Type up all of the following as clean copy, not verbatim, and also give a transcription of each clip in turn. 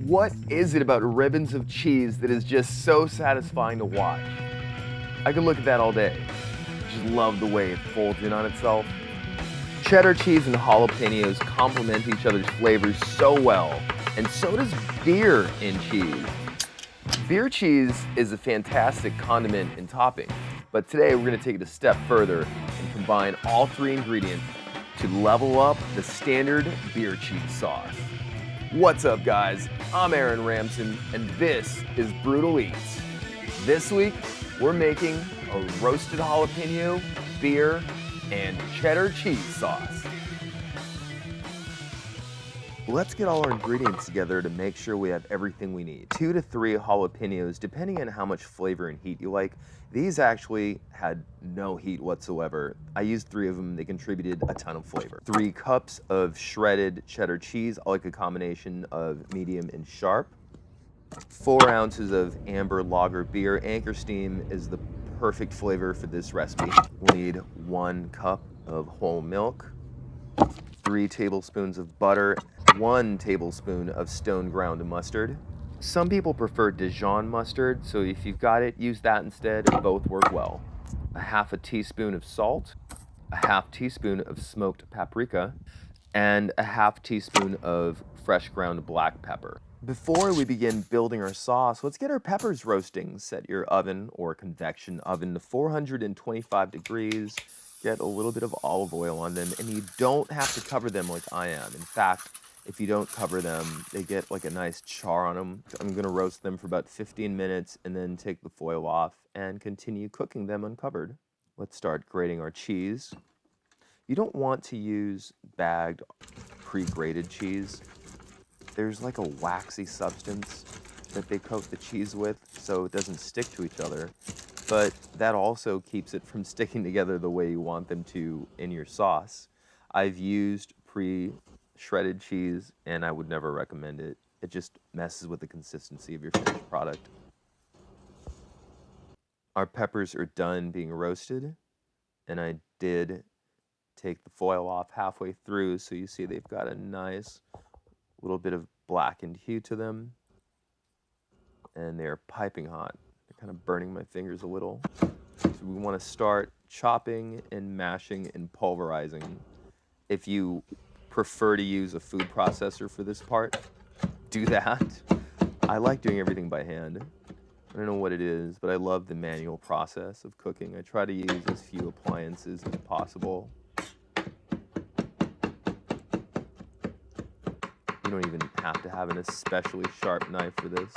What is it about ribbons of cheese that is just so satisfying to watch? I could look at that all day. Just love the way it folds in on itself. Cheddar cheese and jalapenos complement each other's flavors so well, and so does beer and cheese. Beer cheese is a fantastic condiment and topping, but today we're going to take it a step further and combine all three ingredients to level up the standard beer cheese sauce. What's up, guys? I'm Ramson, and this is Brutal Eats. This week, we're making a roasted jalapeno, beer, and cheddar cheese sauce. Let's get all our ingredients together to make sure we have everything we need. 2 to 3 jalapenos, depending on how much flavor and heat you like. These actually had no heat whatsoever. I used 3 of them. They contributed a ton of flavor. 3 cups of shredded cheddar cheese. I like a combination of medium and sharp. 4 ounces of amber lager beer. Anchor Steam is the perfect flavor for this recipe. We need 1 cup of whole milk, 3 tablespoons of butter, 1 tablespoon of stone ground mustard. Some people prefer Dijon mustard, so if you've got it, use that instead. Both work well. A half a teaspoon of salt, a half teaspoon of smoked paprika, and a half teaspoon of fresh ground black pepper. Before we begin building our sauce, let's get our peppers roasting. Set your oven or convection oven to 425 degrees. Get a little bit of olive oil on them, and you don't have to cover them like I am. In fact, if you don't cover them, they get like a nice char on them. I'm gonna roast them for about 15 minutes and then take the foil off and continue cooking them uncovered. Let's start grating our cheese. You don't want to use bagged, pre-grated cheese. There's like a waxy substance that they coat the cheese with so it doesn't stick to each other. But that also keeps it from sticking together the way you want them to in your sauce. I've used pre-shredded cheese and I would never recommend it. It just messes with the consistency of your finished product. Our peppers are done being roasted, and I did take the foil off halfway through, so you see they've got a nice little bit of blackened hue to them, and they're piping hot. They're kind of burning my fingers a little. So we want to start chopping and mashing and pulverizing. If you prefer to use a food processor for this part, do that. I like doing everything by hand. I don't know what it is, but I love the manual process of cooking. I try to use as few appliances as possible. You don't even have to have an especially sharp knife for this,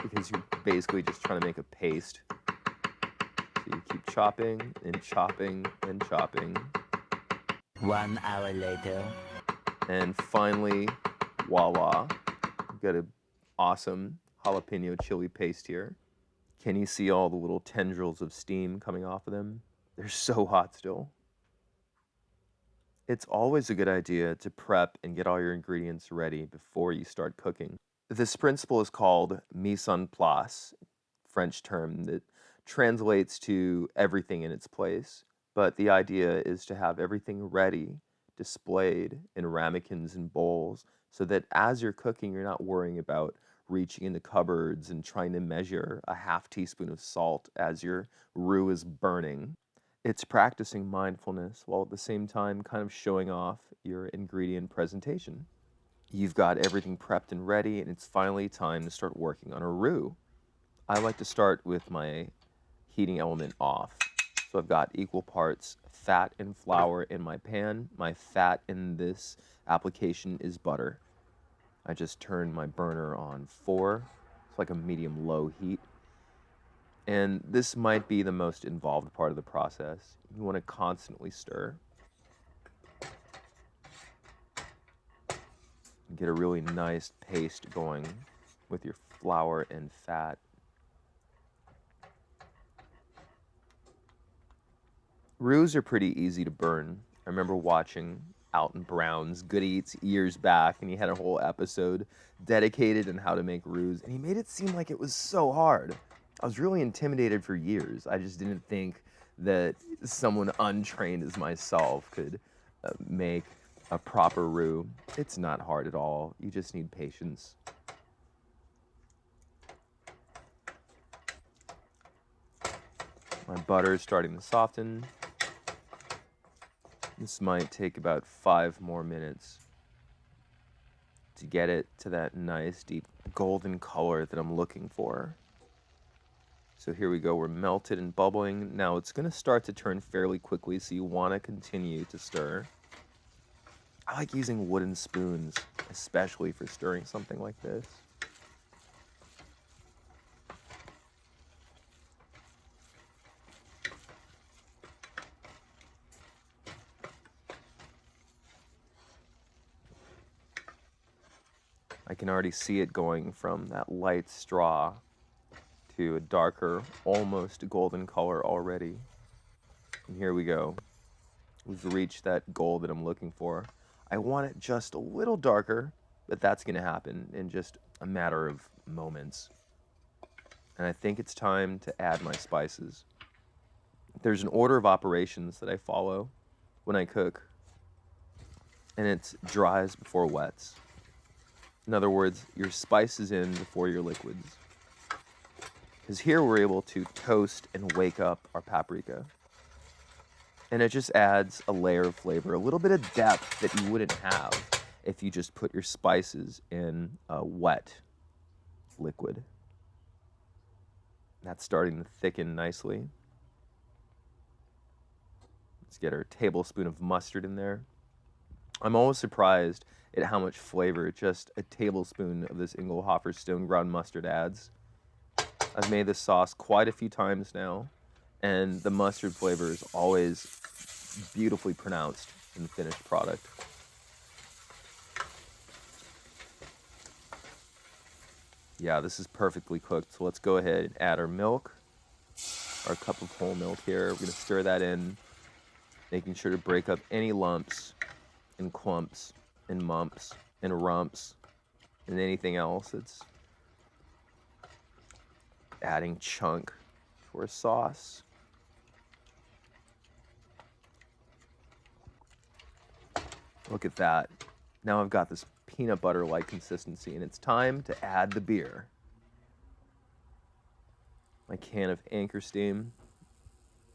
because you're basically just trying to make a paste. So you keep chopping and chopping and chopping. 1 hour later. And finally, voila, we've got an awesome jalapeno chili paste here. Can you see all the little tendrils of steam coming off of them? They're so hot still. It's always a good idea to prep and get all your ingredients ready before you start cooking. This principle is called nissanplace, French term that translates to everything in its place. But the idea is to have everything ready, displayed in ramekins and bowls, so that as you're cooking, you're not worrying about reaching into cupboards and trying to measure a half teaspoon of salt as your roux is burning. It's practicing mindfulness while at the same time kind of showing off your ingredient presentation. You've got everything prepped and ready, and it's finally time to start working on a roux. I like to start with my heating element off. So I've got equal parts fat and flour in my pan. My fat in this application is butter. I just turned my burner on 4. It's like a medium-low heat. And this might be the most involved part of the process. You want to constantly stir. Get a really nice paste going with your flour and fat. Roux are pretty easy to burn. I remember watching Alton Brown's Good Eats years back, and he had a whole episode dedicated on how to make roux, and he made it seem like it was so hard. I was really intimidated for years. I just didn't think that someone untrained as myself could make a proper roux. It's not hard at all. You just need patience. My butter is starting to soften. This might take about 5 more minutes to get it to that nice deep golden color that I'm looking for. So here we go, we're melted and bubbling. Now it's gonna start to turn fairly quickly, so you wanna continue to stir. I like using wooden spoons, especially for stirring something like this. I can already see it going from that light straw to a darker, almost golden color already. And here we go. We've reached that gold that I'm looking for. I want it just a little darker, but that's gonna happen in just a matter of moments. And I think it's time to add my spices. There's an order of operations that I follow when I cook, and it's dries before wets. In other words, your spices in before your liquids. Because here we're able to toast and wake up our paprika. And it just adds a layer of flavor, a little bit of depth that you wouldn't have if you just put your spices in a wet liquid. That's starting to thicken nicely. Let's get our tablespoon of mustard in there. I'm always surprised at how much flavor just a tablespoon of this Engelhofer stone ground mustard adds. I've made this sauce quite a few times now, and the mustard flavor is always beautifully pronounced in the finished product. Yeah, this is perfectly cooked, so let's go ahead and add our milk, our cup of whole milk here. We're gonna stir that in, making sure to break up any lumps and clumps and mumps and rumps and anything else that's adding chunk to our sauce. Look at that. Now I've got this peanut butter-like consistency, and it's time to add the beer. My can of Anchor Steam.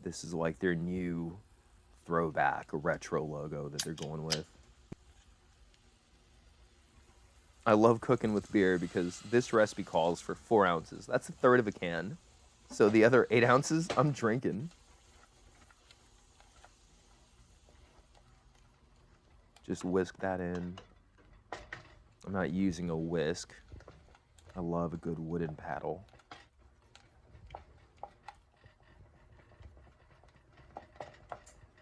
This is like their new throwback retro logo that they're going with. I love cooking with beer because this recipe calls for 4 ounces. That's a third of a can. So the other 8 ounces, I'm drinking. Just whisk that in. I'm not using a whisk. I love a good wooden paddle.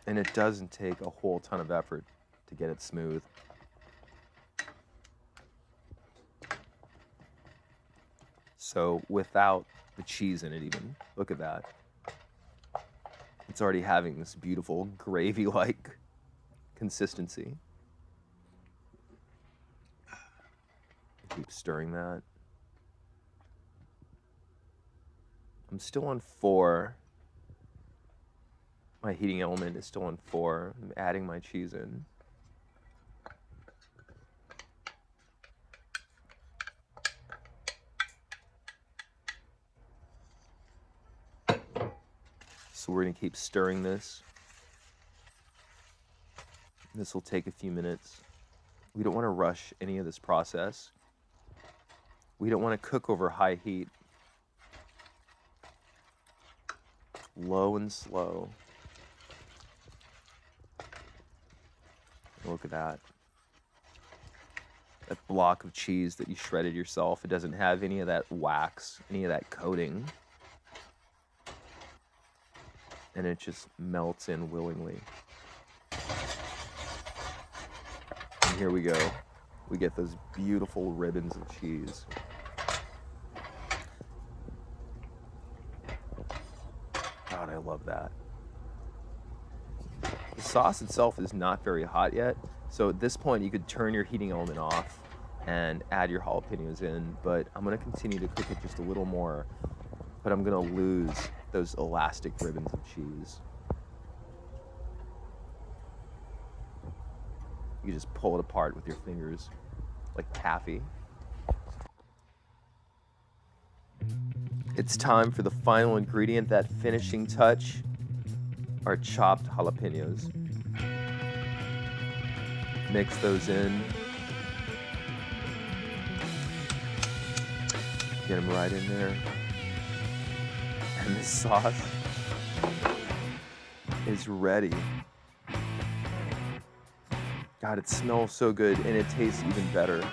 And it doesn't take a whole ton of effort to get it smooth. So without the cheese in it even, look at that. It's already having this beautiful gravy-like consistency. Keep stirring that. I'm still on 4. My heating element is still on 4. I'm adding my cheese in. So we're gonna keep stirring this. This will take a few minutes. We don't want to rush any of this process. We don't want to cook over high heat. Low and slow. Look at that. That block of cheese that you shredded yourself. It doesn't have any of that wax, any of that coating. And it just melts in willingly. And here we go. We get those beautiful ribbons of cheese. God, I love that. The sauce itself is not very hot yet, so at this point you could turn your heating element off and add your jalapenos in, but I'm gonna continue to cook it just a little more, but I'm gonna lose those elastic ribbons of cheese. You just pull it apart with your fingers like taffy. It's time for the final ingredient, that finishing touch, our chopped jalapenos. Mix those in. Get them right in there. And the sauce is ready. God, it smells so good and it tastes even better.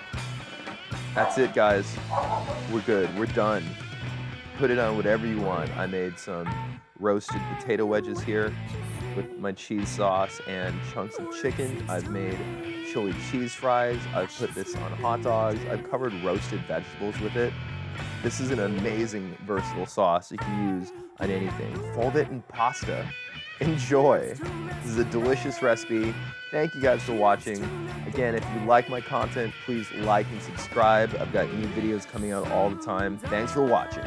That's it, guys. We're good. We're done. Put it on whatever you want. I made some roasted potato wedges here with my cheese sauce and chunks of chicken. I've made chili cheese fries. I've put this on hot dogs. I've covered roasted vegetables with it. This is an amazing, versatile sauce you can use on anything. Fold it in pasta. Enjoy. This is a delicious recipe. Thank you guys for watching. Again, if you like my content, please like and subscribe. I've got new videos coming out all the time. Thanks for watching.